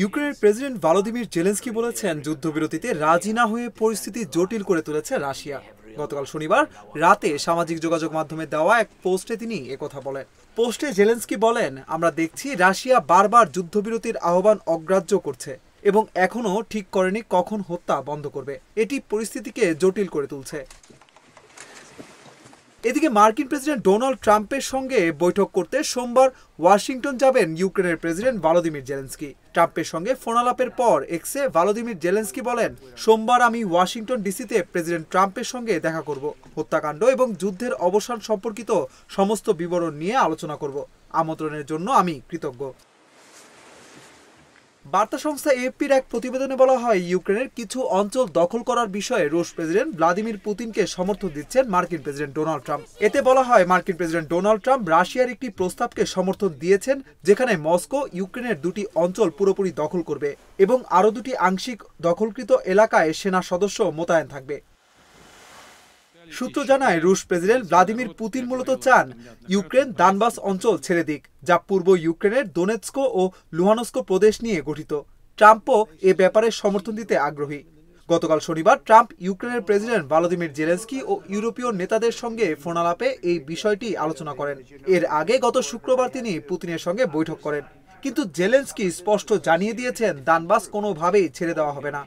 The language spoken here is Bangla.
ইউক্রেনের প্রেসিডেন্ট ভলোদিমির জেলেনস্কি বলেছেন, যুদ্ধবিরতিতে রাজি না হয়ে পরিস্থিতি জটিল করে তুলেছে রাশিয়া। গতকাল শনিবার রাতে সামাজিক যোগাযোগ মাধ্যমে দেওয়া এক পোস্টে তিনি একথা বলেন। পোস্টে জেলেনস্কি বলেন, আমরা দেখছি রাশিয়া বারবার যুদ্ধবিরতির আহ্বান অগ্রাহ্য করছে এবং এখনও ঠিক করেনি কখন হত্যা বন্ধ করবে। এটি পরিস্থিতিকে জটিল করে তুলছে। এদিকে মার্কিন প্রেসিডেন্ট ডোনাল্ড ট্রাম্পের সঙ্গে বৈঠক করতে সোমবার ওয়াশিংটন যাবেন ইউক্রেনের প্রেসিডেন্ট ভলোদিমির জেলেনস্কি। ট্রাম্পের সঙ্গে ফোনালাপের পর এক্সে ভলোদিমির জেলেনস্কি বলেন, সোমবার আমি ওয়াশিংটন ডিসিতে প্রেসিডেন্ট ট্রাম্পের সঙ্গে দেখা করব। হত্যাকাণ্ড এবং যুদ্ধের অবসান সম্পর্কিত সমস্ত বিবরণ নিয়ে আলোচনা করব। আমন্ত্রণের জন্য আমি কৃতজ্ঞ। বার্তা সংস্থা এএফপির এক প্রতিবেদনে বলা হয়, ইউক্রেনের কিছু অঞ্চল দখল করার বিষয়ে রুশ প্রেসিডেন্ট ভ্লাদিমির পুতিনকে সমর্থন দিচ্ছেন মার্কিন প্রেসিডেন্ট ডোনাল্ড ট্রাম্প। এতে বলা হয়, মার্কিন প্রেসিডেন্ট ডোনাল্ড ট্রাম্প রাশিয়ার একটি প্রস্তাবকে সমর্থন দিয়েছেন যেখানে মস্কো ইউক্রেনের দুটি অঞ্চল পুরোপুরি দখল করবে এবং আরও দুটি আংশিক দখলকৃত এলাকায় সেনা সদস্য মোতায়েন থাকবে। সূত্র জানায়, রুশ প্রেসিডেন্ট ভ্লাদিমির পুতিন মূলত চান ইউক্রেন দানবাস অঞ্চল ছেড়ে দিক, যা পূর্ব ইউক্রেনের দোনেৎস্ক ও লুহানস্ক প্রদেশ নিয়ে গঠিত। ট্রাম্পও এ ব্যাপারে সমর্থন দিতে আগ্রহী। গতকাল শনিবার ট্রাম্প ইউক্রেনের প্রেসিডেন্ট ভলোদিমির জেলেনস্কি ও ইউরোপীয় নেতাদের সঙ্গে ফোনালাপে এই বিষয়টি আলোচনা করেন। এর আগে গত শুক্রবার তিনি পুতিনের সঙ্গে বৈঠক করেন, কিন্তু জেলেনস্কি স্পষ্ট জানিয়ে দিয়েছেন, দানবাস কোনোভাবেই ছেড়ে দেওয়া হবে না।